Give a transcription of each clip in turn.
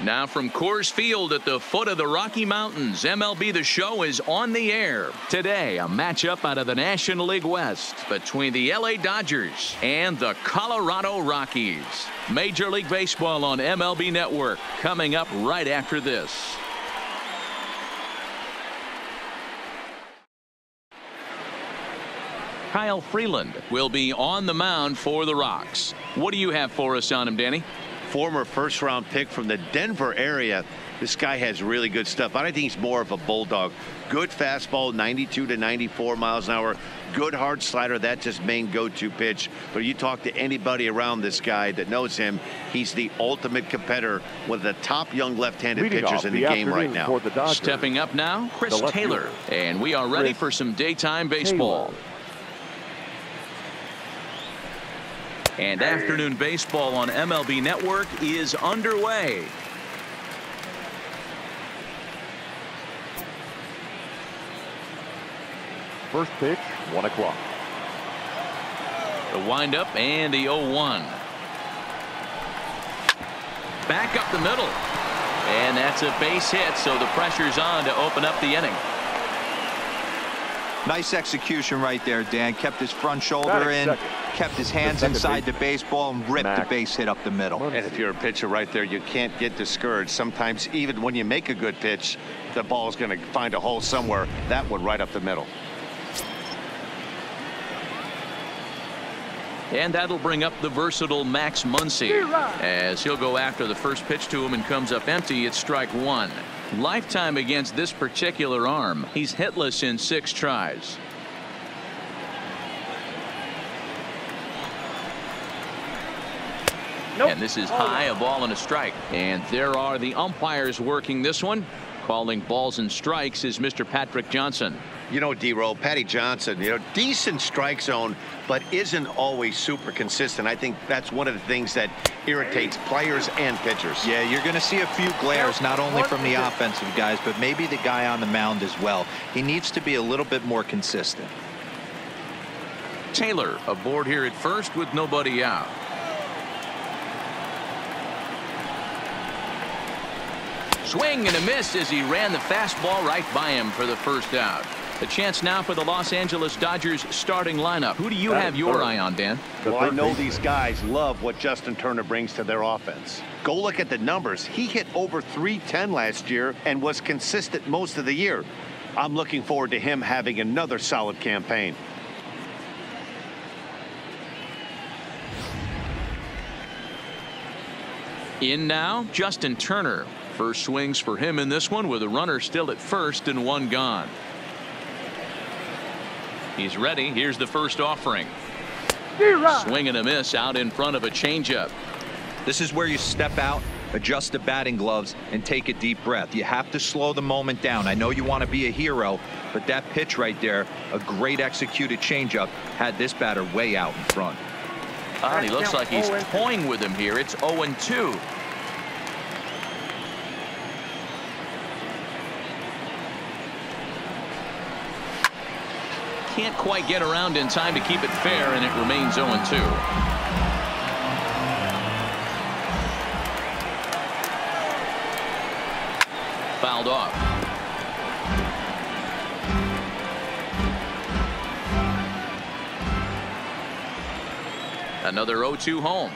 Now from Coors Field at the foot of the Rocky Mountains, MLB The Show is on the air. Today, a matchup out of the National League West between the LA Dodgers and the Colorado Rockies. Major League Baseball on MLB Network coming up right after this. Kyle Freeland will be on the mound for the Rocks. What do you have for us on him, Danny? Former first-round pick from the Denver area. This guy has really good stuff. I think he's more of a bulldog. Good fastball, 92 to 94 miles an hour. Good hard slider. That's his main go-to pitch. But you talk to anybody around this guy that knows him, he's the ultimate competitor, one of the top young left-handed pitchers in the game right now. Stepping up now, Chris Taylor. And we are ready for some daytime baseball. And afternoon baseball on MLB Network is underway. First pitch, 1 o'clock. The windup and the 0-1. Back up the middle. And that's a base hit, so the pressure's on to open up the inning. Nice execution right there, Dan. Kept his front shoulder in, kept his hands inside the baseball, and ripped the base hit up the middle. And if you're a pitcher right there, you can't get discouraged. Sometimes even when you make a good pitch, the ball is going to find a hole somewhere. That one right up the middle. And that'll bring up the versatile Max Muncy as he'll go after the first pitch to him and comes up empty. It's strike one. Lifetime against this particular arm. He's hitless in 6 tries. And this is high, a ball and a strike. And there are the umpires working this one. Calling balls and strikes is Mr. Patrick Johnson. You know, D-Roll, Patty Johnson, decent strike zone, but isn't always super consistent. I think that's one of the things that irritates players and pitchers. Yeah, you're going to see a few glares, not only from the offensive guys, but maybe the guy on the mound as well. He needs to be a little bit more consistent. Taylor aboard here at first with nobody out. Swing and a miss as he ran the fastball right by him for the first out. A chance now for the Los Angeles Dodgers starting lineup. Who do you have your eye on, Dan? Well, I know these guys love what Justin Turner brings to their offense. Go look at the numbers. He hit over .310 last year and was consistent most of the year. I'm looking forward to him having another solid campaign. In now, Justin Turner. First swings for him in this one with a runner still at first and 1 gone. He's ready. Here's the first offering. Swing and a miss out in front of a changeup. This is where you step out, adjust the batting gloves, and take a deep breath. You have to slow the moment down. I know you want to be a hero, but that pitch right there, a great executed changeup, had this batter way out in front. And he looks like he's toying with him here. It's 0-2. Can't quite get around in time to keep it fair, and it remains 0-2. Fouled off. Another 0-2 home.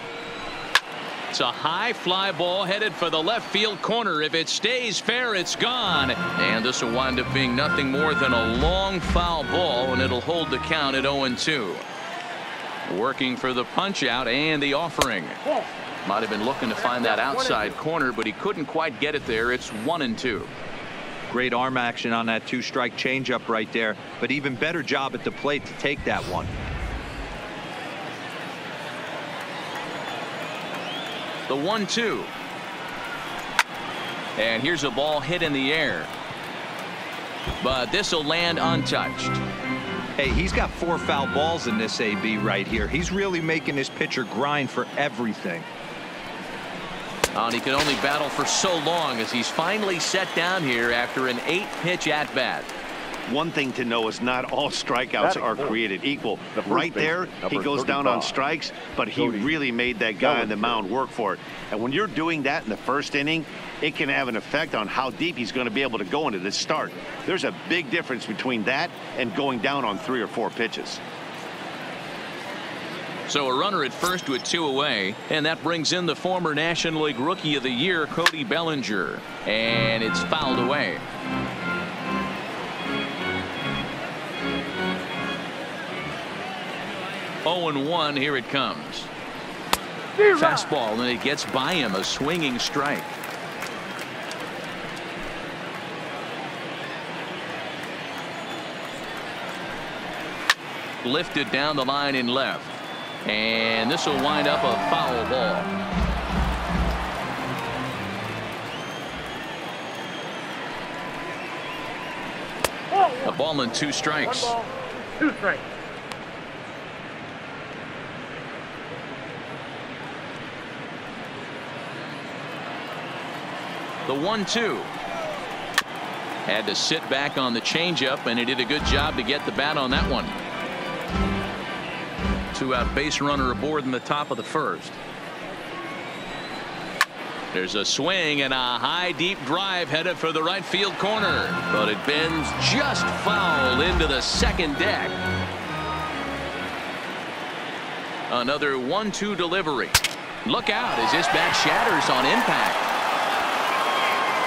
It's a high fly ball headed for the left field corner. If it stays fair, it's gone. And this will wind up being nothing more than a long foul ball, and it'll hold the count at 0-2. Working for the punch out and the offering. Might have been looking to find that outside corner, but he couldn't quite get it there. It's 1-2. Great arm action on that 2-strike changeup right there, but even better job at the plate to take that one. The 1-2. And here's a ball hit in the air. But this will land untouched. Hey, he's got 4 foul balls in this AB right here. He's really making his pitcher grind for everything. And he can only battle for so long as he's finally set down here after an 8-pitch at-bat. one thing to know is not all strikeouts are created equal. Right there, he goes down on strikes, but he really made that guy on the mound work for it. And when you're doing that in the first inning, it can have an effect on how deep he's going to be able to go into this start. There's a big difference between that and going down on 3 or 4 pitches. So a runner at first with 2 away, and that brings in the former National League Rookie of the Year, Cody Bellinger, and it's fouled away. Oh and 1, here it comes. Fastball, and it gets by him, a swinging strike. Lifted down the line in left. And this will wind up a foul ball. A ball and 2 strikes. 1 ball, 2 strikes. The 1-2. Had to sit back on the changeup, and he did a good job to get the bat on that one. 2-out base runner aboard in the top of the first. There's a swing and a high deep drive headed for the right field corner, but it bends just foul into the second deck. Another 1-2 delivery. Look out as this bat shatters on impact.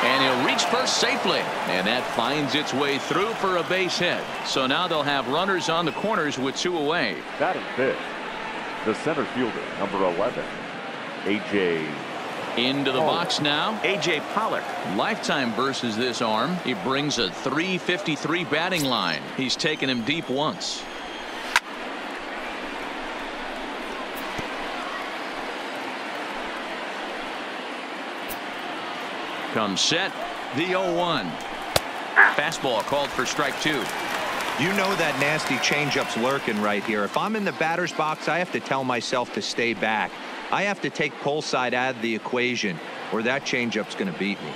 And he'll reach first safely, and that finds its way through for a base hit. So now they'll have runners on the corners with 2 away. Batting fifth, the center fielder, number 11, A.J. Into the box now, A.J. Pollock. Lifetime versus this arm. He brings a .353 batting line. He's taken him deep once. Comes set, the 0-1. Fastball called for strike 2. You know that nasty changeup's lurking right here. If I'm in the batter's box, I have to tell myself to stay back. I have to take pull side out of the equation, or that changeup's going to beat me.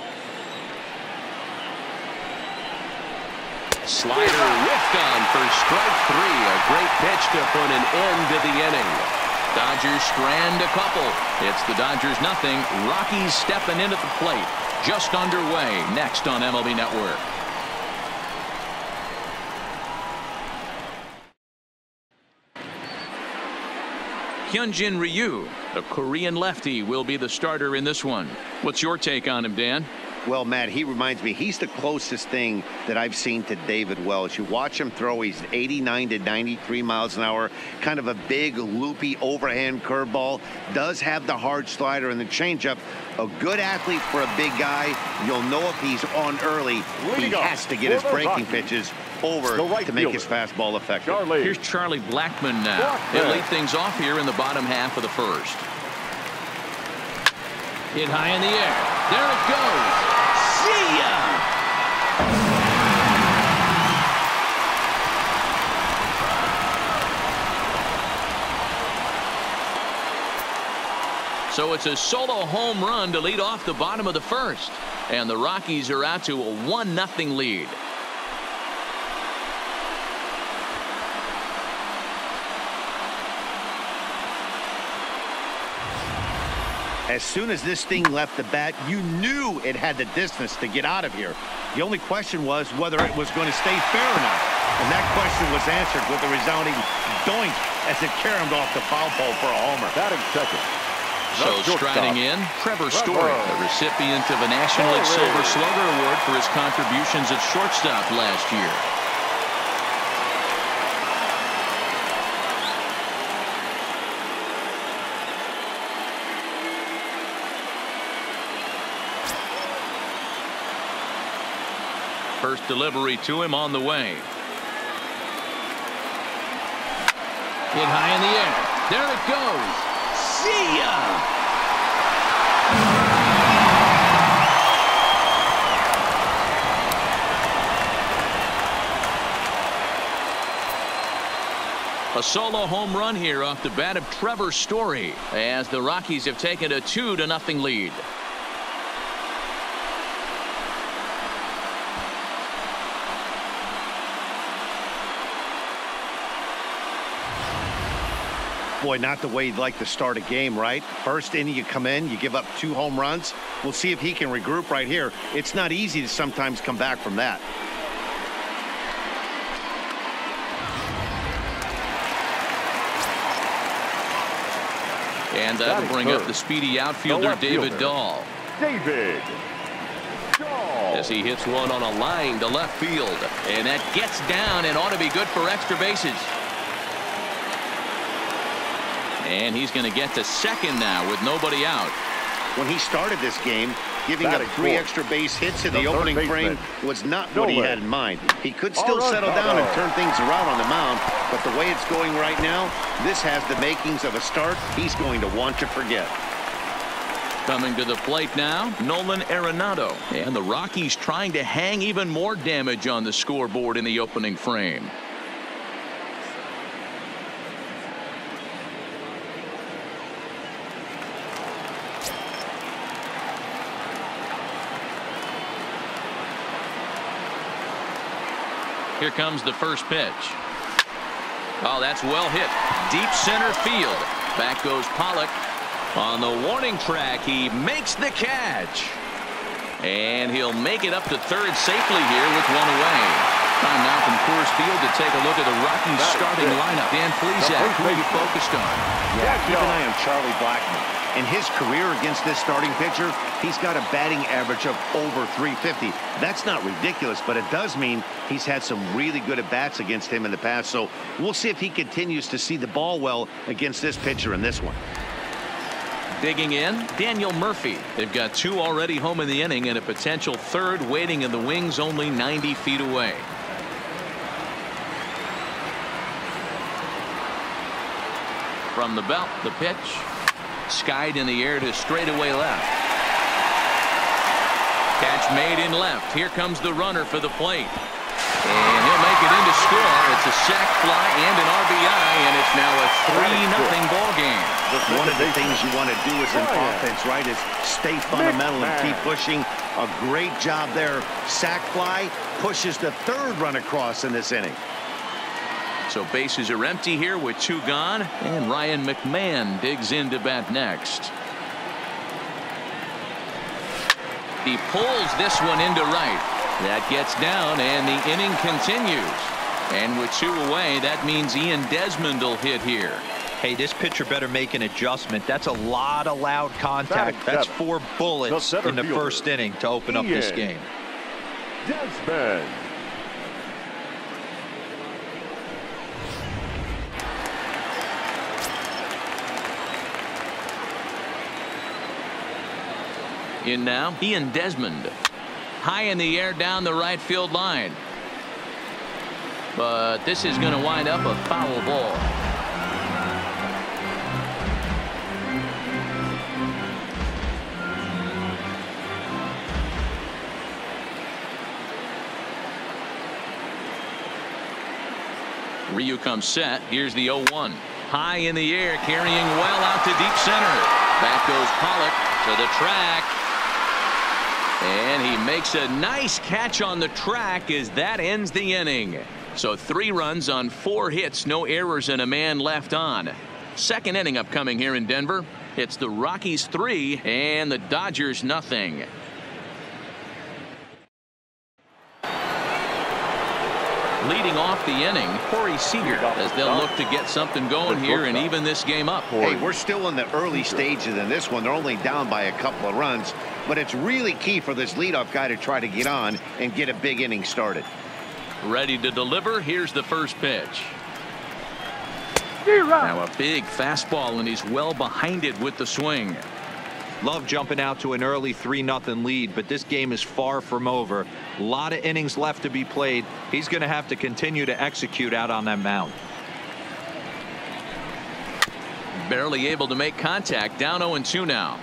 Slider whiffed on for strike 3. A great pitch to put an end to the inning. Dodgers strand a couple. It's the Dodgers nothing. Rockies stepping in at the plate. Just underway next on MLB Network. Hyunjin Ryu, the Korean lefty, will be the starter in this one. What's your take on him, Dan? Well, Matt, he reminds me, he's the closest thing that I've seen to David Wells. You watch him throw, he's 89 to 93 miles an hour, kind of a big, loopy overhand curveball, does have the hard slider and the changeup. A good athlete for a big guy. You'll know if he's on early, he has to get his breaking pitches over to make his fastball effective. Here's Charlie Blackmon now. He'll lead things off here in the bottom half of the first. Hit high in the air. There it goes. See ya! So it's a solo home run to lead off the bottom of the first. And the Rockies are out to a 1-0 lead. As soon as this thing left the bat, you knew it had the distance to get out of here. The only question was whether it was going to stay fair or not. And that question was answered with a resounding doink as it caromed off the foul pole for a homer. Batting second. So striding in, Trevor Story, the recipient of a National League Silver Slugger Award for his contributions at shortstop last year. First delivery to him on the way. Hit high in the air. There it goes. See ya! A solo home run here off the bat of Trevor Story as the Rockies have taken a 2-0 lead. Boy, not the way you'd like to start a game, right? First inning, you come in, you give up 2 home runs. We'll see if he can regroup right here. It's not easy to sometimes come back from that. And that'll bring up the speedy outfielder, David Dahl. David Dahl. As he hits one on a line to left field. And that gets down and ought to be good for extra bases. And he's going to get to second now with nobody out. When he started this game, giving up 3 extra base hits in the opening frame was not what he had in mind. He could still settle down and turn things around on the mound, but the way it's going right now, this has the makings of a start he's going to want to forget. Coming to the plate now, Nolan Arenado. And the Rockies trying to hang even more damage on the scoreboard in the opening frame. Here comes the first pitch. Oh, that's well hit. Deep center field. Back goes Pollock. On the warning track, he makes the catch. And he'll make it up to third safely here with one away. Time now from Coors Field to take a look at the Rockies starting lineup. Dan Plesac, who are you focused on? Yeah, keep an eye on Charlie Blackmon. In his career against this starting pitcher, he's got a batting average of over 350. That's not ridiculous, but it does mean he's had some really good at-bats against him in the past. So we'll see if he continues to see the ball well against this pitcher in this one. Digging in, Daniel Murphy. They've got 2 already home in the inning and a potential third waiting in the wings only 90 feet away. From the belt, the pitch. Skied in the air to straightaway left. Catch made in left. Here comes the runner for the plate. And he'll make it in to score. It's a sac fly and an RBI, and it's now a 3-0 ball game. One of the things you want to do as an offense, right, is stay fundamental and keep pushing. A great job there. Sac fly pushes the third run across in this inning. So bases are empty here with 2 gone, and Ryan McMahon digs in to bat next. He pulls this one into right. That gets down, and the inning continues. And with 2 away, that means Ian Desmond will hit here. Hey, this pitcher better make an adjustment. That's a lot of loud contact. That's 4 bullets in the first inning to open up this game. Desmond. In now, Ian Desmond. High in the air down the right field line. But this is going to wind up a foul ball. Ryu comes set. Here's the 0-1. High in the air, carrying well out to deep center. Back goes Pollock to the track. And he makes a nice catch on the track as that ends the inning. So 3 runs on 4 hits, no errors, and a man left on. Second inning upcoming here in Denver. It's the Rockies 3 and the Dodgers nothing. Leading off the inning, Corey Seager, as they'll look to get something going here and even this game up. Hey, we're still in the early stages in this one. They're only down by a couple of runs, but it's really key for this leadoff guy to try to get on and get a big inning started. Ready to deliver. Here's the first pitch. Now a big fastball, and he's well behind it with the swing. Love jumping out to an early 3-0 lead, but this game is far from over. A lot of innings left to be played. He's going to have to continue to execute out on that mound. Barely able to make contact. Down 0-2 now.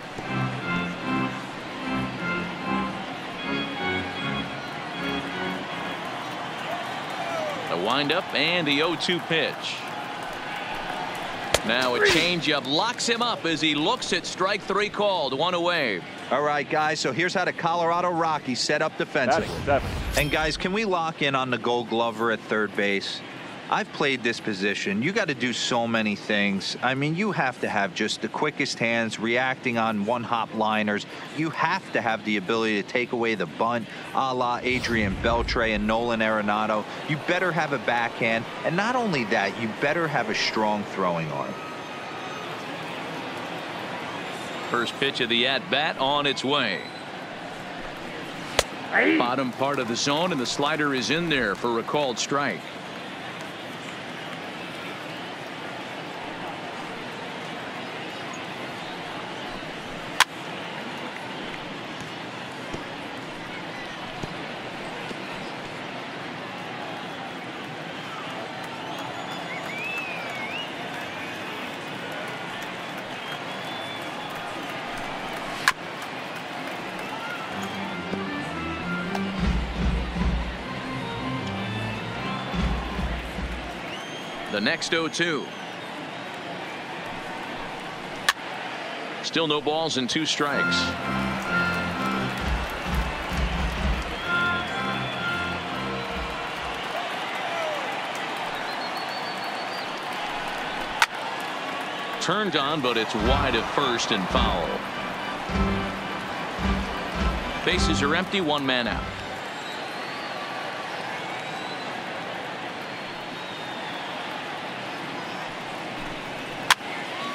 A windup and the 0-2 pitch. Now a changeup locks him up as he looks at strike 3 called. 1 away. All right, guys, so here's how the Colorado Rockies set up defensively. And guys, can we lock in on the Gold Glover at third base? I've played this position. You got to do so many things. I mean, you have to have just the quickest hands, reacting on one-hop liners. You have to have the ability to take away the bunt, a la Adrian Beltre and Nolan Arenado. You better have a backhand, and not only that, you better have a strong throwing arm. First pitch of the at-bat on its way. Bottom part of the zone, and the slider is in there for a called strike. The next 0-2. Still no balls and 2 strikes. Turned on, but it's wide at first and foul. Bases are empty, 1 man out.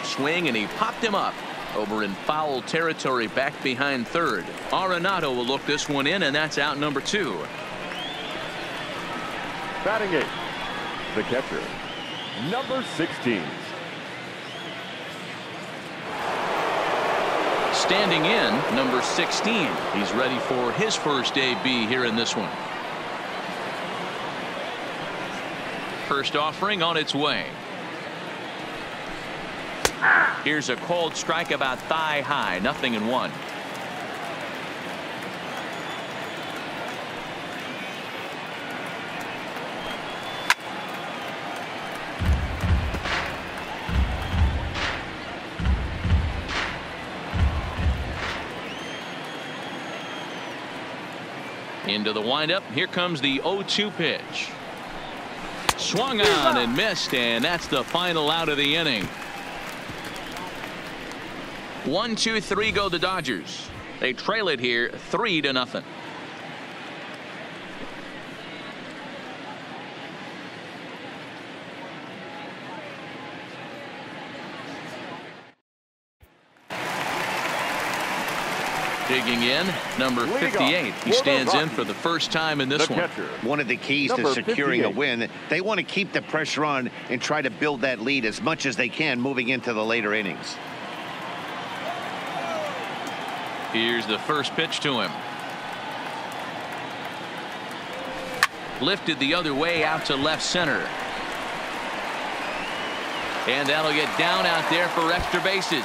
Swing, and he popped him up over in foul territory back behind third. Arenado will look this one in, and that's out number 2. Batting 8th, the catcher, number 16. Standing in, number 16. He's ready for his first AB here in this one. First offering on its way. Here's a cold strike about thigh high, 0-1. Into the windup. Here comes the 0-2 pitch. Swung on and missed, and that's the final out of the inning. 1, 2, 3 go the Dodgers. They trail it here 3-0. Digging in, number 58. He stands in for the first time in this one. One of the keys to securing a win, they want to keep the pressure on and try to build that lead as much as they can moving into the later innings. Here's the first pitch to him. Lifted the other way out to left center. And that'll get down out there for extra bases.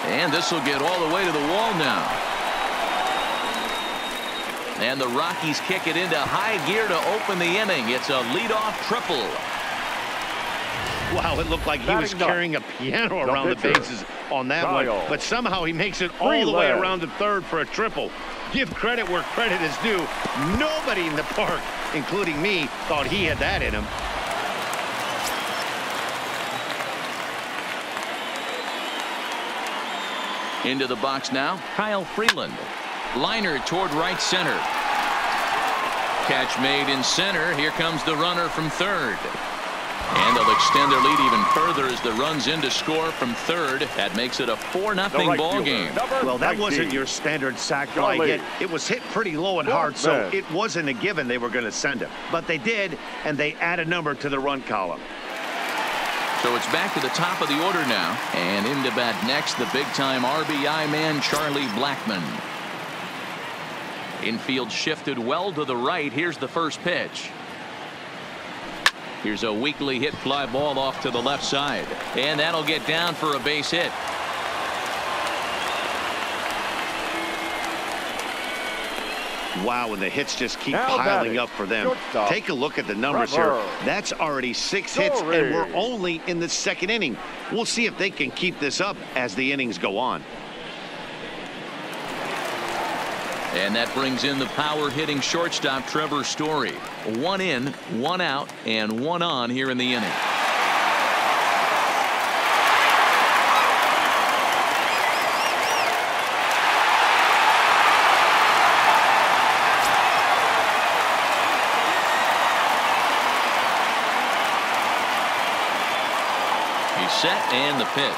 And this will get all the way to the wall now. And the Rockies kick it into high gear to open the inning. It's a leadoff triple. Wow, it looked like he was carrying a piano around the bases on that one, but somehow he makes it all the way around to third for a triple. Give credit where credit is due. Nobody in the park, including me, thought he had that in him. Into the box now, Kyle Freeland. Liner toward right center. Catch made in center. Here comes the runner from third. And they'll extend their lead even further as the runs in to score from third. That makes it a 4-0 ball game. Well, that wasn't your standard sac fly hit. It was hit pretty low and hard, so it wasn't a given they were going to send him. But they did, and they add a number to the run column. So it's back to the top of the order now. And into bat next, the big-time RBI man, Charlie Blackmon. Infield shifted well to the right. Here's the first pitch. Here's a weakly hit fly ball off to the left side. And that'll get down for a base hit. Wow, and the hits just keep piling up for them. Take a look at the numbers here. That's already 6 hits, and we're only in the second inning. We'll see if they can keep this up as the innings go on. And that brings in the power hitting shortstop Trevor Story. 1 in, 1 out, and 1 on here in the inning. He's set and the pitch.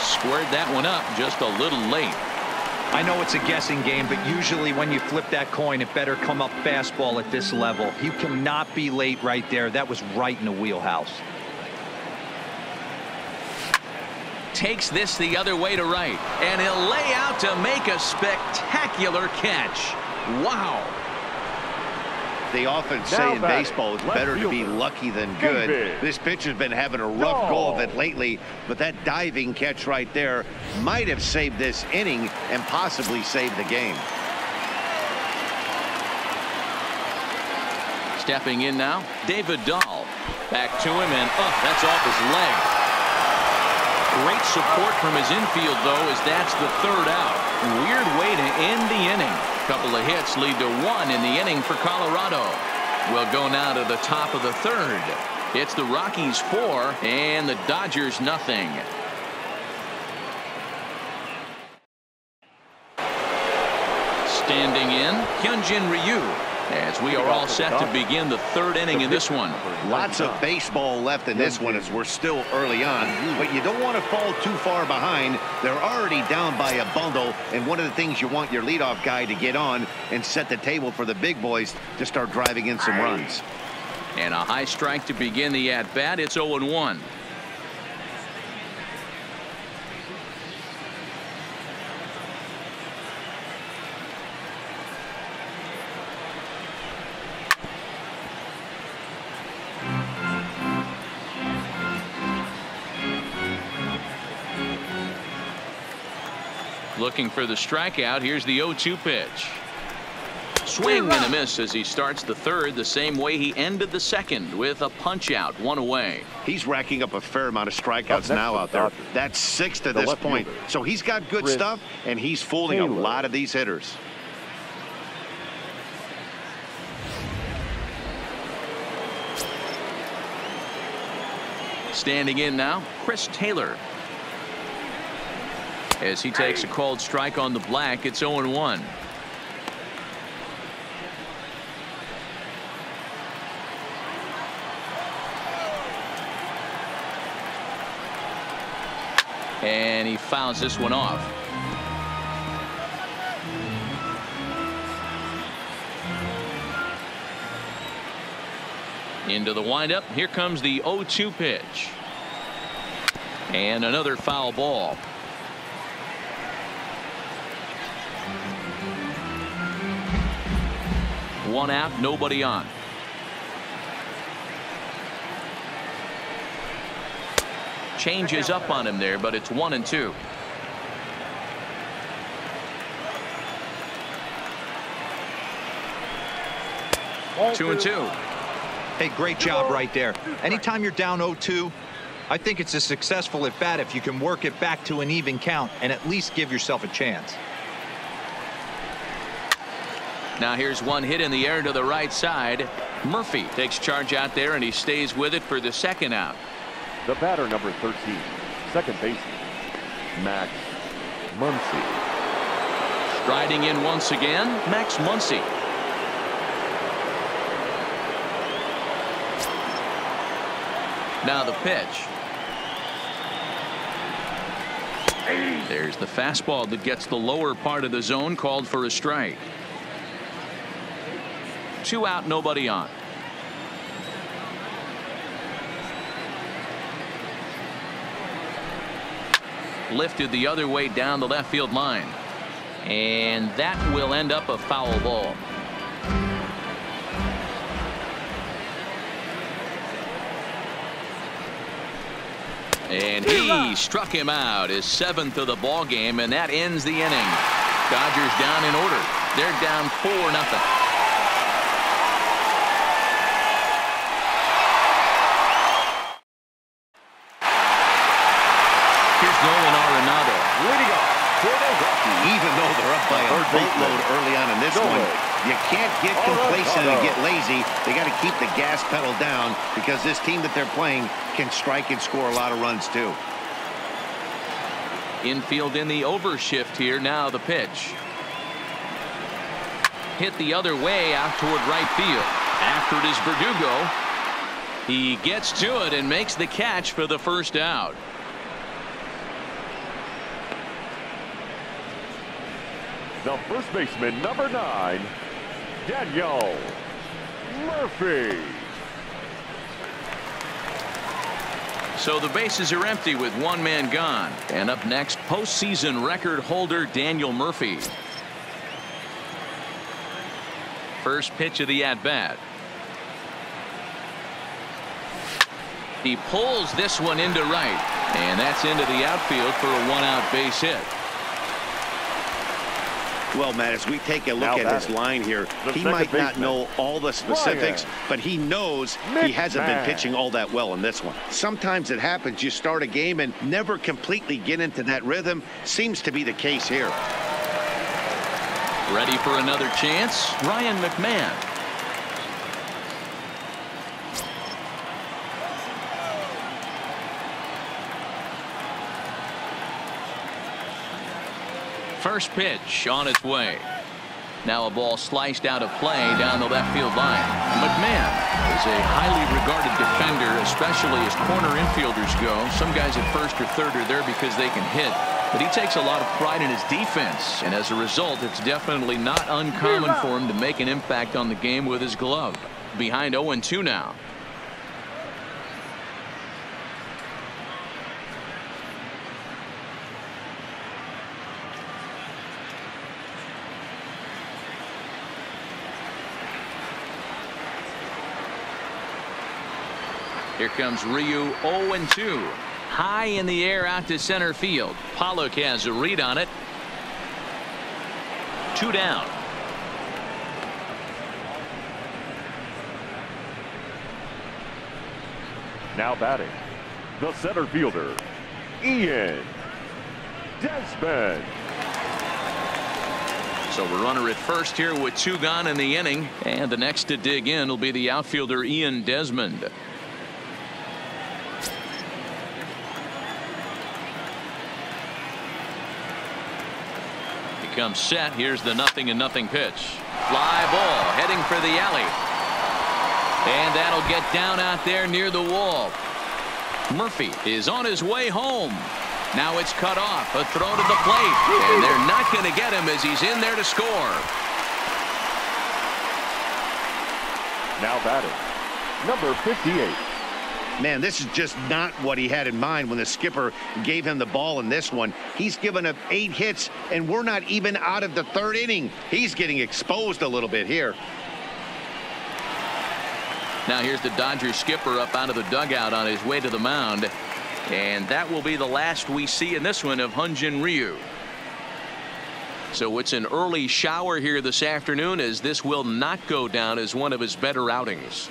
Squared that one up just a little late. I know it's a guessing game, but usually when you flip that coin, it better come up fastball at this level. You cannot be late right there. That was right in the wheelhouse. Takes this the other way to right, and he'll lay out to make a spectacular catch. Wow. They often say in baseball it's better to be lucky than good. This pitcher's been having a rough go of it lately, but that diving catch right there might have saved this inning and possibly saved the game. Stepping in now, David Dahl. Back to him, and that's off his leg. Great support from his infield, though, as that's the 3rd out. Weird way to end the inning. Couple of hits lead to 1 in the inning for Colorado. We'll go now to the top of the 3rd. It's the Rockies 4 and the Dodgers nothing. Standing in, Hyunjin Ryu, as we are all set to begin the 3rd inning in this one. Lots of baseball left in this one as we're still early on, but you don't want to fall too far behind. They're already down by a bundle, and one of the things you want your leadoff guy to get on and set the table for the big boys to start driving in some runs. And a high strike to begin the at-bat. It's 0-1. Looking for the strikeout. Here's the 0-2 pitch. Swing and a miss as he starts the 3rd the same way he ended the 2nd with a punch out, 1 away. He's racking up a fair amount of strikeouts now out there. That's 6 to this point. So he's got good stuff, and he's fooling a lot of these hitters. Standing in now, Chris Taylor. As he takes a called strike on the black, it's 0-1. And he fouls this one off. Into the windup. Here comes the 0-2 pitch. And another foul ball. One out, nobody on. Changes up on him there, but it's 1-2. Two and two. Hey, great job right there. Anytime you're down 0-2, I think it's a successful at bat if you can work it back to an even count and at least give yourself a chance. Now here's one hit in the air to the right side. Murphy takes charge out there, and he stays with it for the 2nd out. The batter, number 13, second baseman, Max Muncy. Striding in once again, Max Muncy. Now the pitch. There's the fastball that gets the lower part of the zone, called for a strike. 2 out, nobody on. Lifted the other way down the left field line. And that will end up a foul ball. And he struck him out, his 7th of the ball game, and that ends the inning. Dodgers down in order. They're down 4-0. Here's Nolan Arenado. Leading off for the Rockies. Even though they're up by a boatload early on in this one, you can't get complacent and get lazy. They got to keep the gas pedal down because this team that they're playing can strike and score a lot of runs too. Infield in the overshift here. Now the pitch. Hit the other way out toward right field. After it is Verdugo. He gets to it and makes the catch for the first out. The first baseman, number 9, Daniel Murphy. So the bases are empty with one man gone. And up next, postseason record holder Daniel Murphy. First pitch of the at-bat. He pulls this one into right. And that's into the outfield for a one-out base hit. Well, Matt, as we take a look at his line here, he might not know all the specifics, but he knows he hasn't been pitching all that well in this one. Sometimes it happens. You start a game and never completely get into that rhythm. Seems to be the case here. Ready for another chance? Ryan McMahon. First pitch on its way. Now a ball sliced out of play down the left field line. McMahon is a highly regarded defender, especially as corner infielders go. Some guys at first or third are there because they can hit, but he takes a lot of pride in his defense, and as a result, it's definitely not uncommon for him to make an impact on the game with his glove. Behind 0-2 now. Here comes Ryu, 0-2. High in the air out to center field. Pollock has a read on it. 2 down. Now batting, the center fielder, Ian Desmond. So a runner at first here with 2 gone in the inning. And the next to dig in will be the outfielder Ian Desmond. Comes set. Here's the 0-0 pitch. Fly ball heading for the alley. And that'll get down out there near the wall. Murphy is on his way home. Now it's cut off. A throw to the plate. And they're not going to get him as he's in there to score. Now batting, number 58. Man, this is just not what he had in mind when the skipper gave him the ball in this one. He's given up 8 hits, and we're not even out of the 3rd inning. He's getting exposed a little bit here. Now here's the Dodgers skipper up out of the dugout on his way to the mound. And that will be the last we see in this one of Hyun-Jin Ryu. So it's an early shower here this afternoon, as this will not go down as one of his better outings.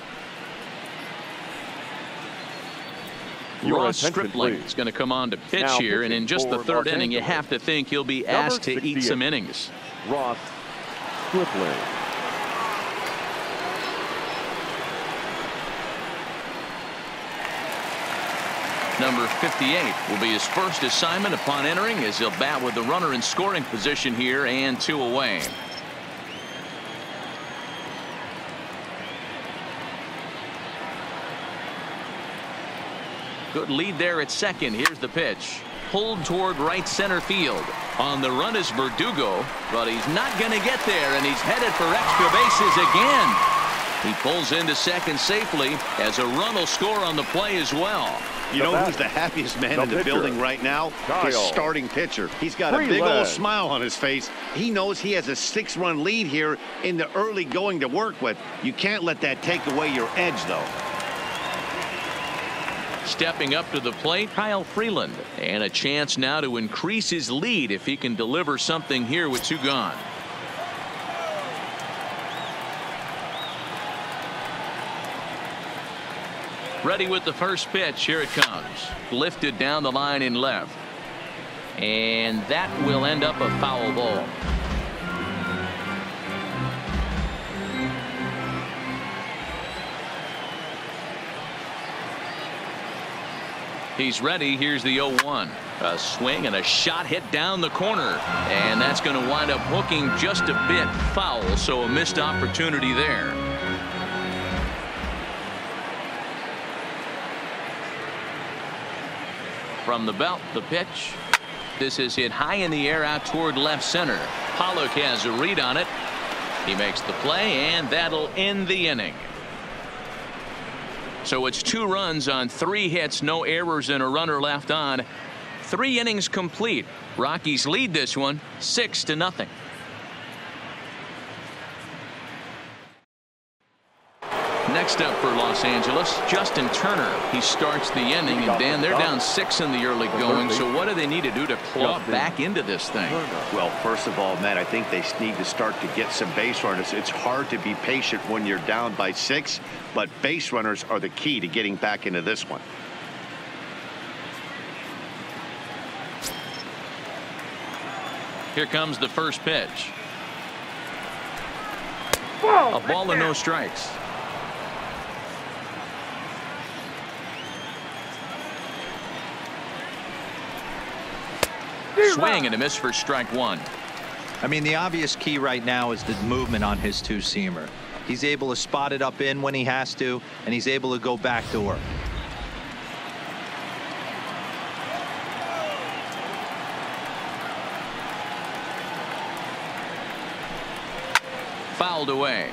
Ross Stripling is going to come on to pitch here, and in just the 3rd inning, you have to think he'll be asked to eat some innings. Ross Stripling. Number 58 will be his first assignment upon entering, as he'll bat with the runner in scoring position here and 2 away. Good lead there at second. Here's the pitch. Pulled toward right center field. On the run is Verdugo, but he's not going to get there, and he's headed for extra bases again. He pulls into second safely, as a run will score on the play as well. You know who's the happiest man in the building right now? His starting pitcher. He's got a big old smile on his face. He knows he has a 6-run lead here in the early going to work with. You can't let that take away your edge, though. Stepping up to the plate, Kyle Freeland, and a chance now to increase his lead if he can deliver something here with 2 gone. Ready with the first pitch. Here it comes. Lifted down the line in left. And that will end up a foul ball. He's ready. Here's the 0-1. A swing and a shot hit down the corner. And that's going to wind up hooking just a bit foul. So a missed opportunity there. From the belt, the pitch. This is hit high in the air out toward left center. Pollock has a read on it. He makes the play, and that'll end the inning. So it's 2 runs on 3 hits, no errors, and a runner left on. 3 innings complete. Rockies lead this one 6-0. Next up for Los Angeles, Justin Turner. He starts the inning, and Dan, they're down 6 in the early going. So what do they need to do to claw back into this thing? Well, first of all, Matt, I think they need to start to get some base runners. It's hard to be patient when you're down by 6, but base runners are the key to getting back into this one. Here comes the first pitch. A ball and no strikes. Swing and a miss for strike 1. I mean, the obvious key right now is the movement on his 2-seamer. He's able to spot it up in when he has to, and he's able to go backdoor. Fouled away.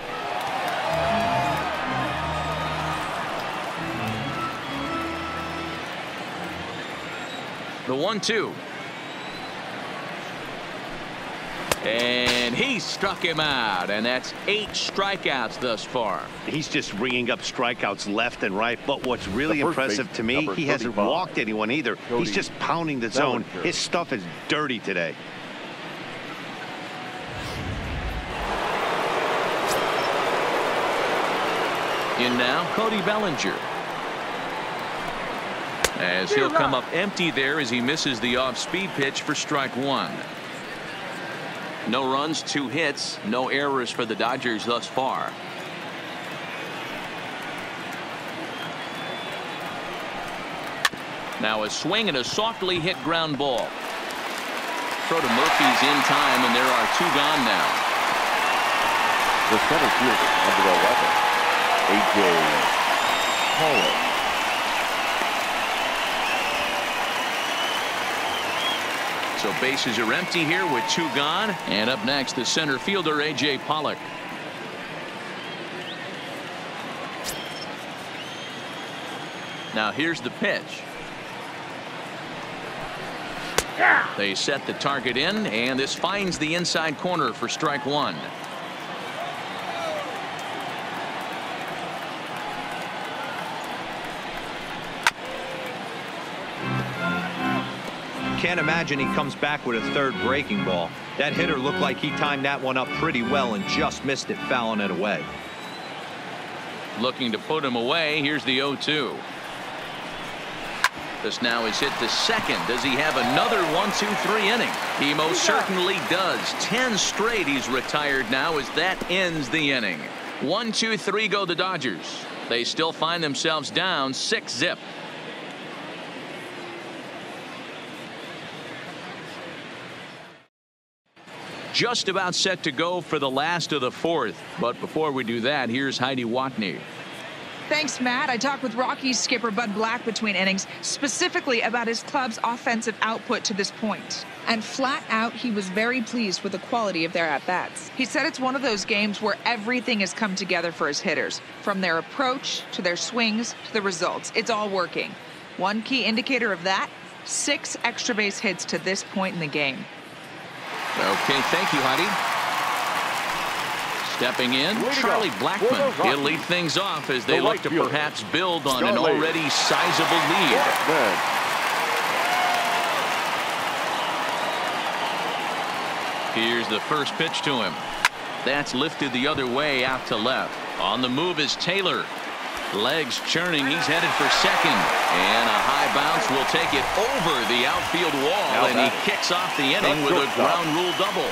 The 1-2. And he struck him out, and that's 8 strikeouts thus far. He's just ringing up strikeouts left and right, but what's really impressive to me, he hasn't walked anyone either. He's just pounding the zone. His stuff is dirty today. In now, Cody Bellinger. As he'll come up empty there as he misses the off-speed pitch for strike 1. No runs, 2 hits, no errors for the Dodgers thus far. Now a swing and a softly hit ground ball. Throw to Murphy's in time, and there are 2 gone now. The center fielder, number 11, A.J. Pollock. So bases are empty here with 2 gone. And up next, the center fielder, A.J. Pollock. Now here's the pitch. They set the target in, and this finds the inside corner for strike 1. Can't imagine he comes back with a 3rd breaking ball. That hitter looked like he timed that one up pretty well and just missed it, fouling it away. Looking to put him away. Here's the 0-2. This now is hit to second. Does he have another 1-2-3 inning? He most certainly does. 10 straight he's retired now as that ends the inning. 1-2-3 go the Dodgers. They still find themselves down 6-0. Just about set to go for the last of the 4th. But before we do that, here's Heidi Watney. Thanks, Matt. I talked with Rockies skipper Bud Black between innings, specifically about his club's offensive output to this point. And flat out, he was very pleased with the quality of their at-bats. He said it's one of those games where everything has come together for his hitters, from their approach to their swings to the results. It's all working. One key indicator of that, 6 extra base hits to this point in the game. Okay, thank you, Heidi. Stepping in, Charlie Blackmon. He'll lead things off as they look to perhaps build on an already sizable lead. Here's the first pitch to him. That's lifted the other way out to left. On the move is Taylor. Legs churning. He's headed for second. And a high bounce will take it over the outfield wall. And he kicks off the inning with a ground rule double.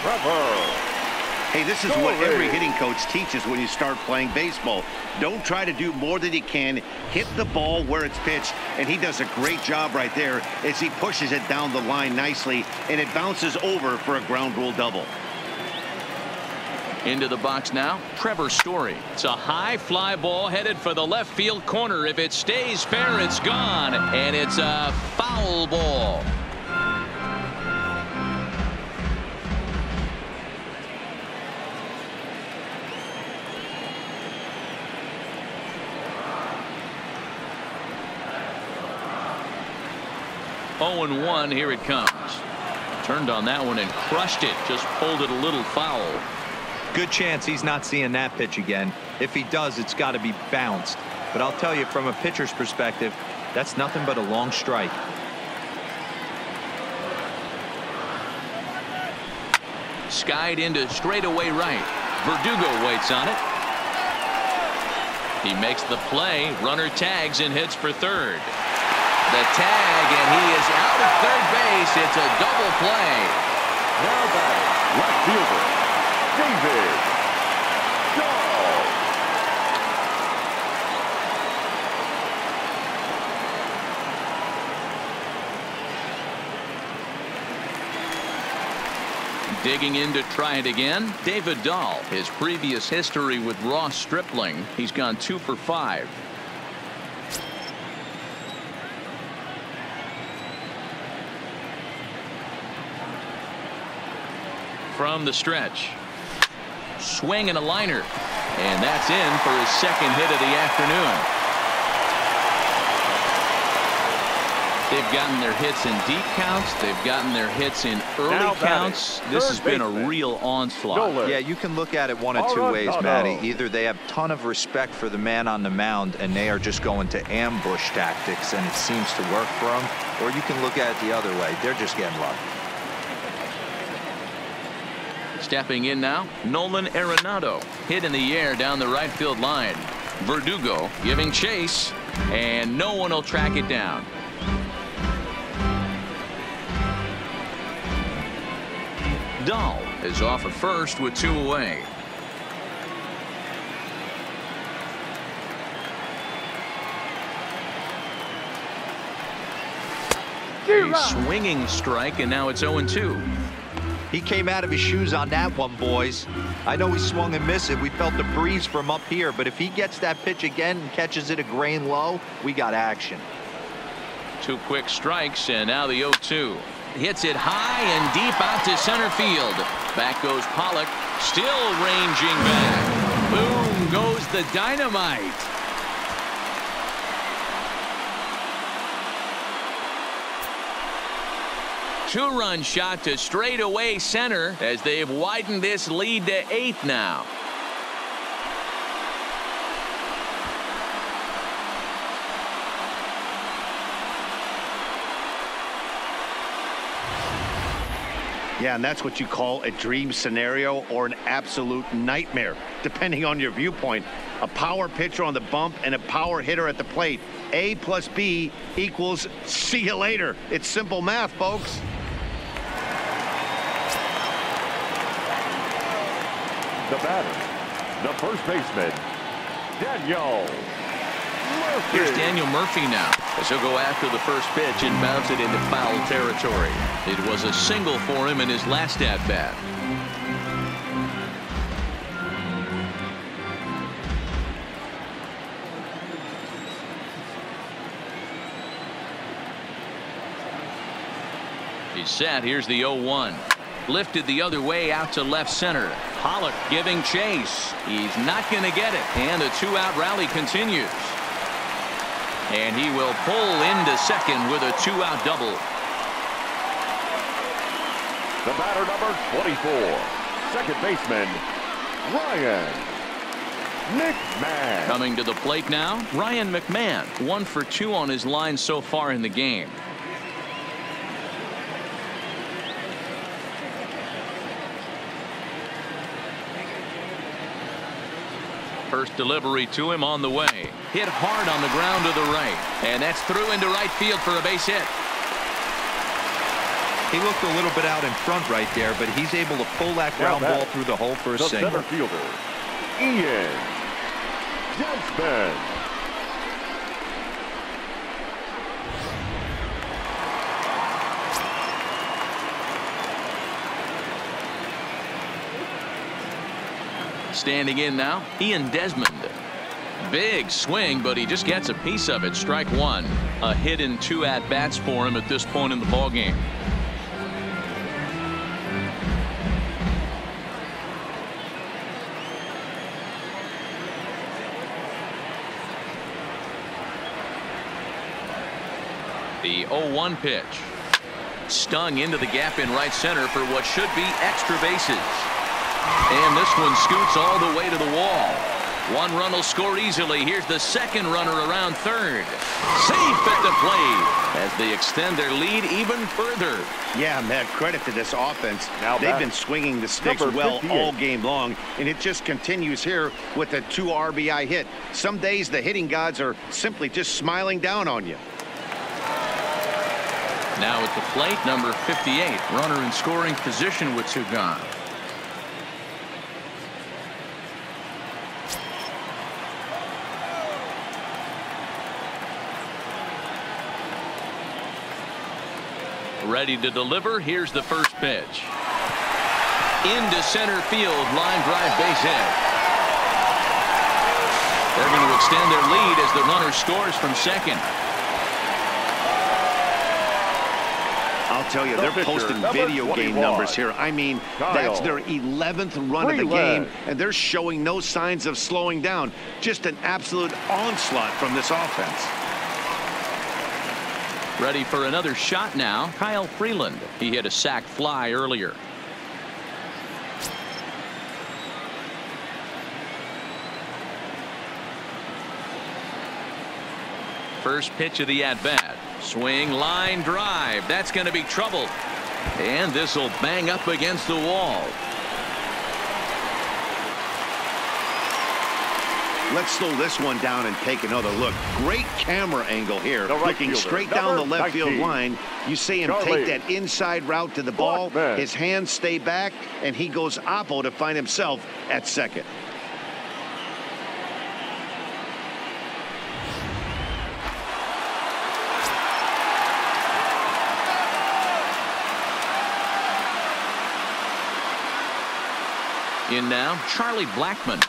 Hey, this is what every hitting coach teaches when you start playing baseball. Don't try to do more than you can. Hit the ball where it's pitched, and he does a great job right there as he pushes it down the line nicely, and it bounces over for a ground rule double. Into the box now, Trevor Story. It's a high fly ball headed for the left field corner. If it stays fair, it's gone, and it's a foul ball. Oh and 1, here it comes. Turned on that one and crushed it. Just pulled it a little foul. Good chance he's not seeing that pitch again. If he does, it's got to be bounced. But I'll tell you, from a pitcher's perspective, that's nothing but a long strike. Skied into straightaway right. Verdugo waits on it. He makes the play. Runner tags and hits for third. The tag, and he is out at third base. It's a double play. Now batting, left fielder, David Dahl. Digging in to try it again, David Dahl. His previous history with Ross Stripling, he's gone 2 for 5. From the stretch, swing and a liner, and that's in for his second hit of the afternoon. They've gotten their hits in deep counts. They've gotten their hits in early counts. This has been a real onslaught. Yeah, you can look at it one of two ways, Matty. Either they have a ton of respect for the man on the mound and they are just going to ambush tactics and it seems to work for them, or you can look at it the other way. They're just getting lucky. Stepping in now, Nolan Arenado. Hit in the air down the right field line. Verdugo giving chase, and no one will track it down. Dahl is off at first with 2 away. A swinging strike, and now it's 0-2. He came out of his shoes on that one, boys. I know he swung and missed it. We felt the breeze from up here, but if he gets that pitch again and catches it a grain low, we got action. 2 quick strikes, and now the 0-2. Hits it high and deep out to center field. Back goes Pollock, still ranging back. Boom goes the dynamite. Two-run shot to straightaway center as they've widened this lead to 8 now. Yeah, and that's what you call a dream scenario or an absolute nightmare, depending on your viewpoint. A power pitcher on the bump and a power hitter at the plate. A plus B equals see you later. It's simple math, folks. The batter, the first baseman, Daniel Murphy. Here's Daniel Murphy now, as he'll go after the first pitch and bounce it into foul territory. It was a single for him in his last at-bat. He's set. Here's the 0-1. Lifted the other way out to left center. Pollock giving chase. He's not going to get it. And a 2-out rally continues. And he will pull into second with a 2-out double. The batter, number 24, second baseman, Ryan McMahon. Coming to the plate now, Ryan McMahon. 1 for 2 on his line so far in the game. First delivery to him on the way. Hit hard on the ground to the right. And that's through into right field for a base hit. He looked a little bit out in front right there, but he's able to pull that ground ball through the hole for a single. Center fielder, Ian Desmond. Standing in now, Ian Desmond. Big swing, but he just gets a piece of it. Strike one. A hit in 2 at-bats for him at this point in the ballgame. The 0-1 pitch. Stung into the gap in right center for what should be extra bases. And this one scoots all the way to the wall. 1 run will score easily. Here's the second runner around third. Safe at the plate as they extend their lead even further. Yeah, Matt, credit to this offense. Now they've been swinging the sticks well all game long, and it just continues here with a 2 RBI hit. Some days the hitting gods are simply just smiling down on you. Now at the plate, number 58, runner in scoring position with 2 gone. Ready to deliver. Here's the first pitch. Into center field, line drive, base hit. They're going to extend their lead as the runner scores from second. I'll tell you, they're posting video game numbers here. I mean, that's their 11th run of the game, and they're showing no signs of slowing down. Just an absolute onslaught from this offense. Ready for another shot now, Kyle Freeland. He hit a sac fly earlier. First pitch of the at-bat. Swing, line drive. That's going to be trouble. And this will bang up against the wall. Let's slow this one down and take another look. Great camera angle here. Looking straight down the left field line. You see him take that inside route to the ball. His hands stay back, and he goes oppo to find himself at second. In now, Charlie Blackmon.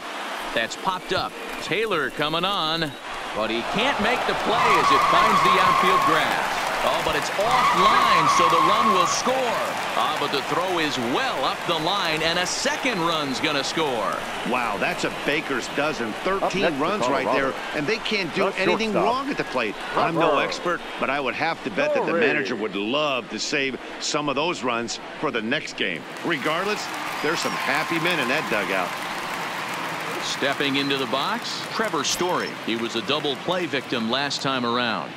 That's popped up. Taylor coming on, but he can't make the play as it finds the outfield grass. Oh, but it's offline, so the run will score. But the throw is well up the line, and a second run's going to score. Wow, that's a baker's dozen. 13 runs right there, and they can't do anything wrong at the plate. I'm no expert, but I would have to bet that the manager would love to save some of those runs for the next game. Regardless, there's some happy men in that dugout. Stepping into the box, Trevor Story. He was a double play victim last time around.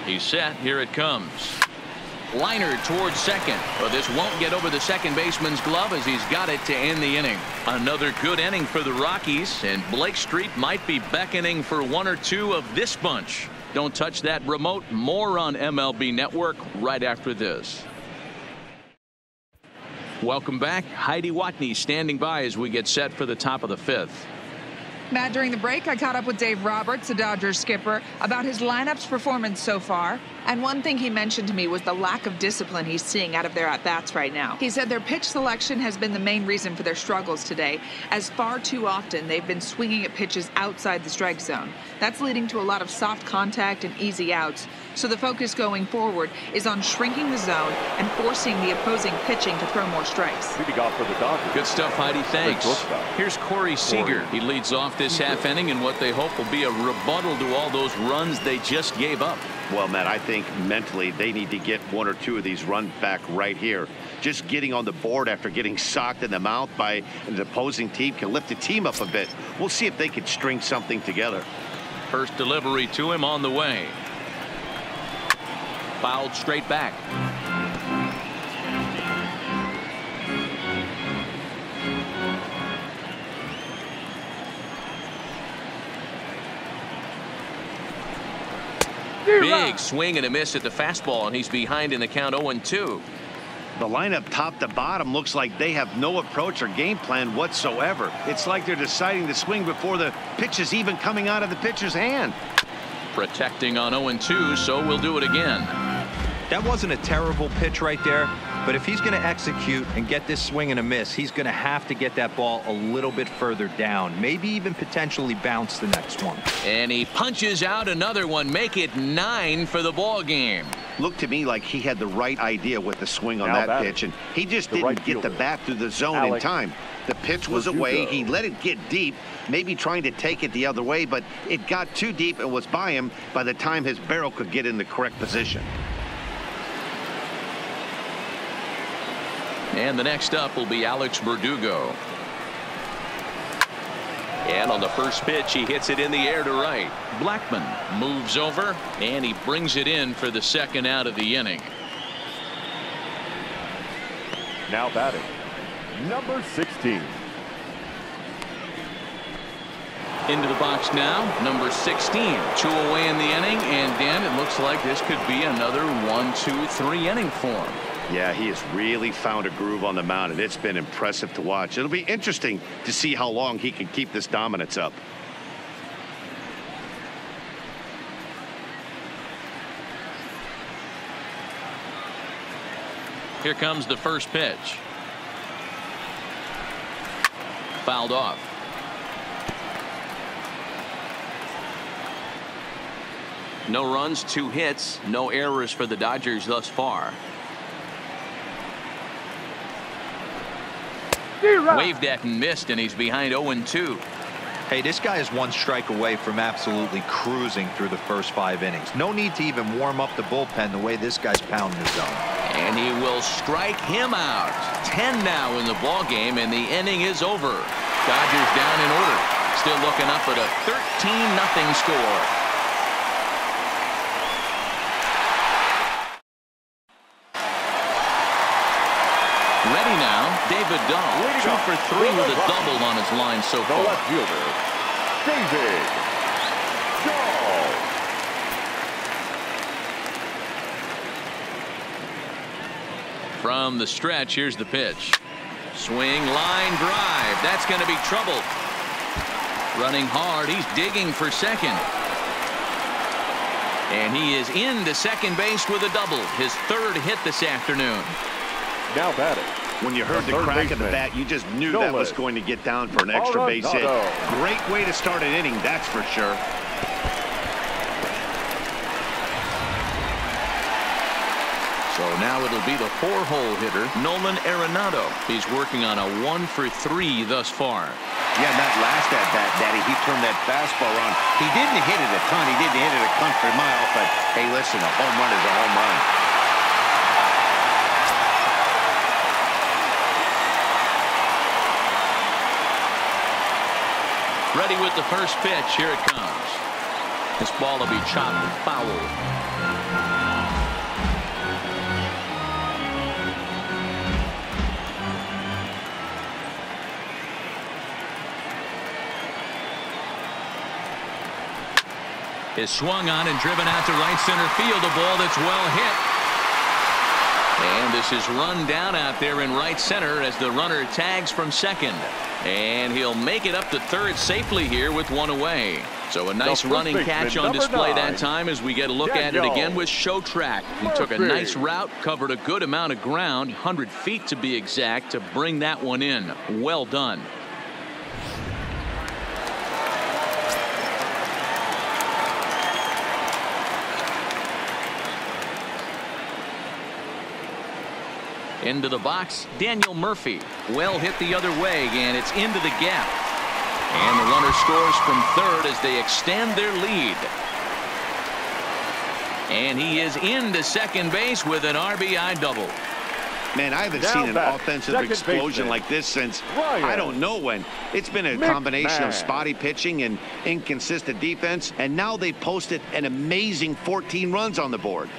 He's set. Here it comes. Liner towards second, but this won't get over the second baseman's glove as he's got it to end the inning. Another good inning for the Rockies, and Blake Street might be beckoning for 1 or 2 of this bunch. Don't touch that remote. More on MLB Network right after this. Welcome back. Heidi Watney standing by as we get set for the top of the 5th. Matt, during the break, I caught up with Dave Roberts, the Dodgers skipper, about his lineup's performance so far. And one thing he mentioned to me was the lack of discipline he's seeing out of their at-bats right now. He said their pitch selection has been the main reason for their struggles today, as far too often they've been swinging at pitches outside the strike zone. That's leading to a lot of soft contact and easy outs. So the focus going forward is on shrinking the zone and forcing the opposing pitching to throw more strikes. Leading off for the Dodgers. Good stuff, Heidi. Thanks. Here's Corey Seager. He leads off this half inning in what they hope will be a rebuttal to all those runs they just gave up. Well, Matt, I think mentally they need to get 1 or 2 of these runs back right here. Just getting on the board after getting socked in the mouth by an opposing team can lift the team up a bit. We'll see if they can string something together. First delivery to him on the way. Fouled straight back. Big swing and a miss at the fastball, and he's behind in the count 0-2. The lineup top to bottom looks like they have no approach or game plan whatsoever. It's like they're deciding to swing before the pitch is even coming out of the pitcher's hand. Protecting on 0-2, so we'll do it again. That wasn't a terrible pitch right there, but if he's going to execute and get this swing and a miss, he's going to have to get that ball a little bit further down, maybe even potentially bounce the next one. And he punches out another one, make it 9 for the ball game. Looked to me like he had the right idea with the swing on that pitch, and he just didn't get the bat through the zone in time. The pitch was away. He let it get deep, maybe trying to take it the other way, but it got too deep and was by him by the time his barrel could get in the correct position. And the next up will be Alex Verdugo. And on the first pitch, he hits it in the air to right. Blackman moves over, and he brings it in for the second out of the inning. Now batting, number 16. Into the box now, number 16. 2 away in the inning, and Dan, it looks like this could be another 1-2-3 inning for him. Yeah, he has really found a groove on the mound, and it's been impressive to watch. It'll be interesting to see how long he can keep this dominance up. Here comes the first pitch. Fouled off. No runs, 2 hits, no errors for the Dodgers thus far. Waved at and missed, and he's behind 0-2. Hey, this guy is 1 strike away from absolutely cruising through the first 5 innings. No need to even warm up the bullpen the way this guy's pounding the zone. And he will strike him out. 10 now in the ball game, and the inning is over. Dodgers down in order. Still looking up at a 13-0 score. Ready now, David Dahl, 2 for 3 with a double on his line so far. The left fielder, David Dahl. From the stretch, here's the pitch. Swing, line drive. That's going to be trouble. Running hard, he's digging for second. And he is into second base with a double. His 3rd hit this afternoon. Now batting. When you heard the crack of the bat, you just knew that was going to get down for an extra base hit. Great way to start an inning, that's for sure. So now it'll be the 4-hole hitter, Nolan Arenado. He's working on a 1 for 3 thus far. Yeah, that last at-bat, Daddy, he turned that fastball on. He didn't hit it a ton. He didn't hit it a country mile, but hey, listen, a home run is a home run. Ready with the first pitch. Here it comes. This ball will be chopped and fouled. Is swung on and driven out to right center field. A ball that's well hit. And this is run down out there in right center as the runner tags from second. And he'll make it up to third safely here with 1 away. So a nice running catch on display that time as we get a look at it again with Show Track. He took a nice route, covered a good amount of ground, 100 feet to be exact, to bring that one in. Well done. Into the box, Daniel Murphy. Well hit the other way, and it's into the gap. And the runner scores from third as they extend their lead. And he is into second base with an RBI double. Man, I haven't seen an offensive explosion like this since I don't know when. It's been a combination of spotty pitching and inconsistent defense, and now they posted an amazing 14 runs on the board.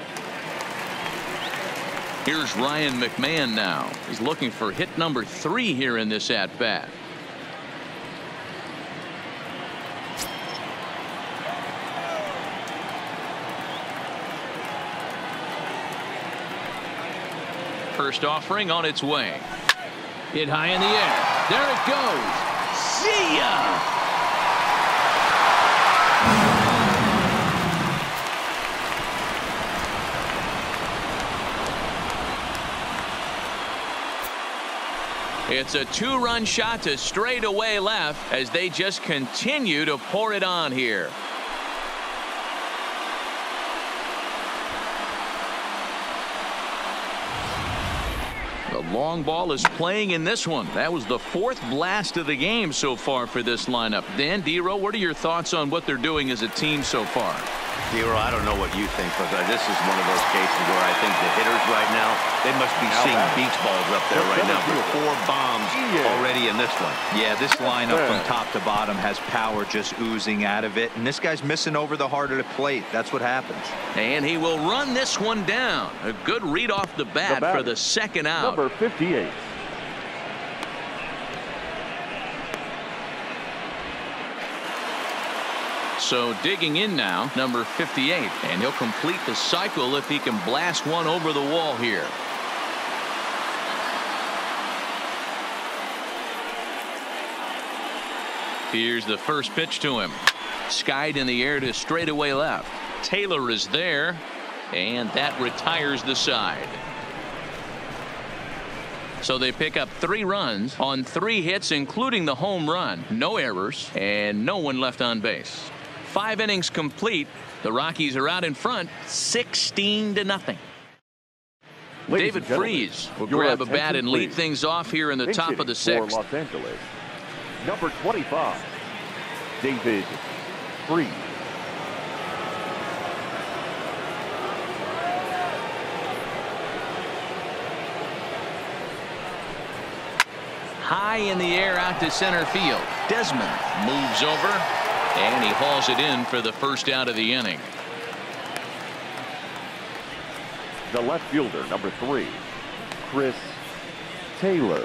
Here's Ryan McMahon now. He's looking for hit number 3 here in this at-bat. First offering on its way. Hit high in the air. There it goes. See ya! It's a two-run shot to straightaway left as they just continue to pour it on here. The long ball is playing in this one. That was the fourth blast of the game so far for this lineup. Dan, D-Row, what are your thoughts on what they're doing as a team so far? D-Row, I don't know what you think, but this is one of those cases where I think the hitters right now, they must be seeing beach balls up there right now. With 4 bombs already in this one. Yeah, this lineup from top to bottom has power just oozing out of it. And this guy's missing over the heart of the plate. That's what happens. And he will run this one down. A good read off the bat for the second out. Number 58. So digging in now, number 58, and he'll complete the cycle if he can blast one over the wall here. Here's the first pitch to him. Skied in the air to straightaway left. Taylor is there, and that retires the side. So they pick up 3 runs on 3 hits, including the home run. No errors, and no one left on base. 5 innings complete. The Rockies are out in front, 16-0. David Freese will grab a bat and lead things off here in the top of the 6th. For Los Angeles, number 25, David Freese. High in the air out to center field. Desmond moves over, and he hauls it in for the first out of the inning. The left fielder, number 3, Chris Taylor.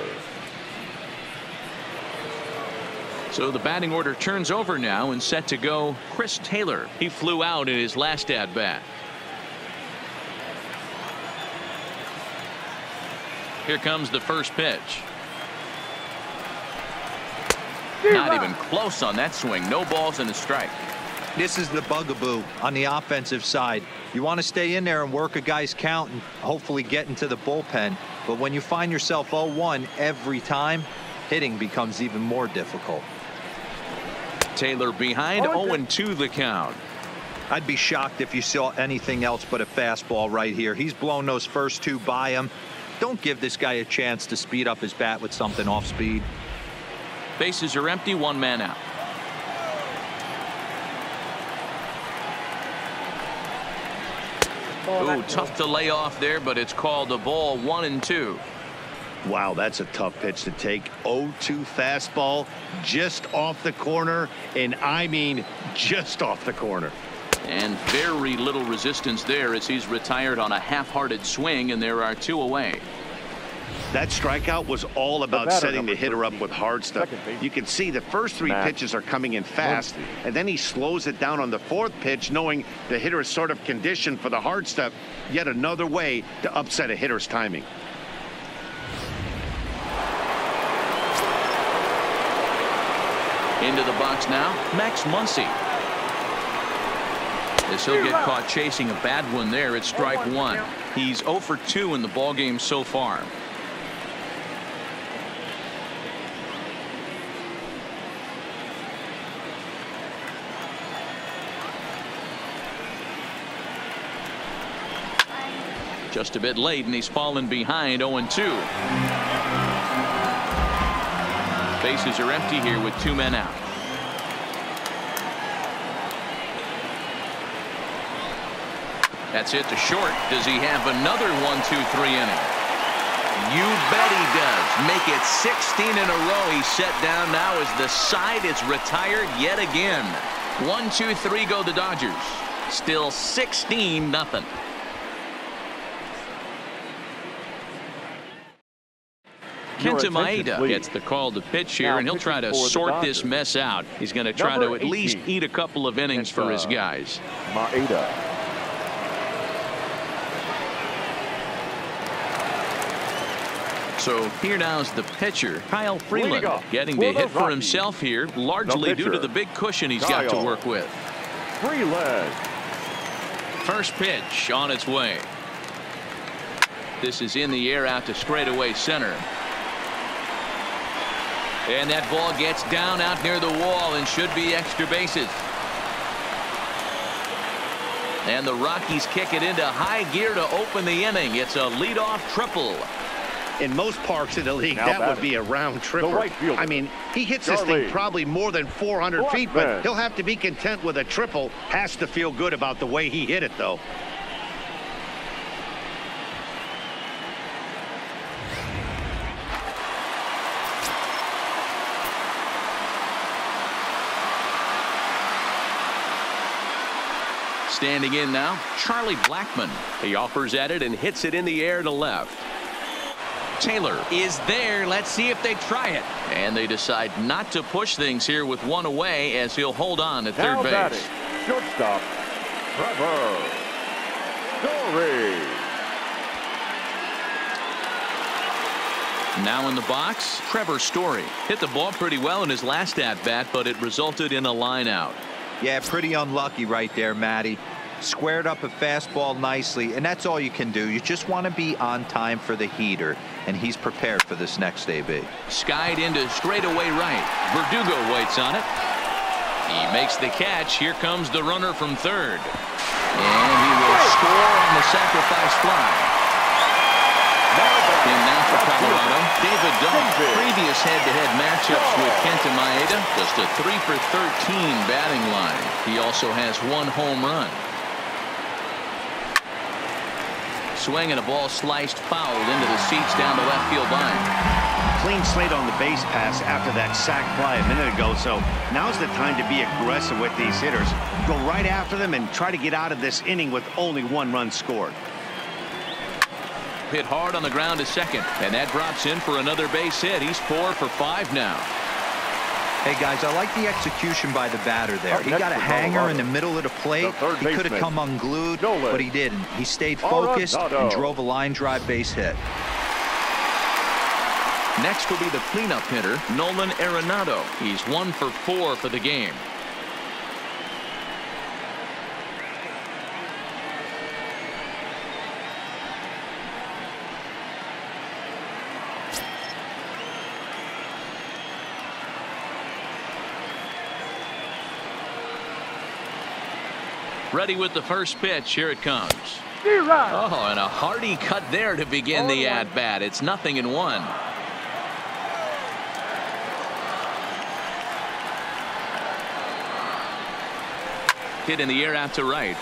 So the batting order turns over now, and set to go Chris Taylor. He flew out in his last at bat. Here comes the first pitch. Not even close on that swing. No balls and a strike. This is the bugaboo on the offensive side. You want to stay in there and work a guy's count and hopefully get into the bullpen. But when you find yourself 0-1 every time, hitting becomes even more difficult. Taylor behind, 0-2 the count. I'd be shocked if you saw anything else but a fastball right here. He's blown those first 2 by him. Don't give this guy a chance to speed up his bat with something off speed. Bases are empty, 1 man out. Ooh, tough to lay off there, but it's called a ball. 1-2. Wow, that's a tough pitch to take. 0-2 fastball just off the corner, and I mean just off the corner. And very little resistance there as he's retired on a half-hearted swing, and there are 2 away. That strikeout was all about setting the hitter up with hard stuff. You can see the first 3 pitches are coming in fast, and then he slows it down on the 4th pitch, knowing the hitter is sort of conditioned for the hard stuff. Yet another way to upset a hitter's timing. Into the box now, Max Muncy. As he'll get caught chasing a bad one there at strike 1. He's 0 for 2 in the ballgame so far. Just a bit late, and he's fallen behind. 0-2. Bases are empty here with 2 men out. That's it to short. Does he have another 1-2-3 inning? You bet he does. Make it 16 in a row. He's set down now as the side is retired yet again. 1-2-3 go the Dodgers. Still 16-0. Kenta Maeda gets the call to pitch here, and he'll try to sort this mess out. He's going to try to at least eat a couple of innings for his guys. Maeda. So here now's the pitcher, Kyle Freeland, Leading off getting for to the hit for Rockies, himself here, largely due to pitcher, the big cushion he's got to Kyle work with. Freeland. First pitch on its way. This is in the air out to straightaway center. And that ball gets down out near the wall and should be extra bases. And the Rockies kick it into high gear to open the inning. It's a leadoff triple. In most parks in the league, Now that batting, would be a round tripper. the right fielder, I mean, he hits this Charlie thing probably more than 400 feet, but Blackman. he'll have to be content with a triple. Has to feel good about the way he hit it, though. Standing in now, Charlie Blackman. He offers at it and hits it in the air to left. Taylor is there. Let's see if they try it. And they decide not to push things here with one away as he'll hold on at Now third base. batting, shortstop, Trevor Story. Now in the box, Trevor Story. Hit the ball pretty well in his last at-bat, but it resulted in a line out. Yeah, pretty unlucky right there, Matty. Squared up a fastball nicely, and that's all you can do. You just want to be on time for the heater, and he's prepared for this next AB. Skied into straightaway right. Verdugo waits on it. He makes the catch. Here comes the runner from third. And he will score on the sacrifice fly. In now for Colorado, David Dahl. Previous head-to-head matchups with Kenta Maeda, just a 3 for 13 batting line. He also has 1 home run. Swing and a ball sliced foul into the seats down the left field line. Clean slate on the base pass after that sac fly a minute ago, so now's the time to be aggressive with these hitters. Go right after them and try to get out of this inning with only 1 run scored. Hit hard on the ground to second, and that drops in for another base hit. He's 4 for 5 now. Hey, guys, I like the execution by the batter there. Up He next got a for hanger Colorado, in the middle of the plate. the third He could have baseman, come unglued, Nolan but he didn't. He stayed focused and drove a line drive base hit. Next will be the cleanup hitter, Nolan Arenado. He's 1 for 4 for the game. Ready with the first pitch. Here it comes. Oh, and a hearty cut there to begin the at-bat. It's 0-1. Hit in the air out to right.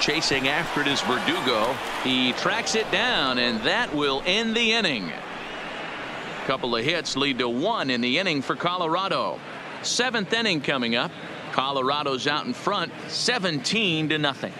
Chasing after it is Verdugo. He tracks it down, and that will end the inning. Couple of hits lead to 1 in the inning for Colorado. 7th inning coming up. Colorado's out in front, 17-0.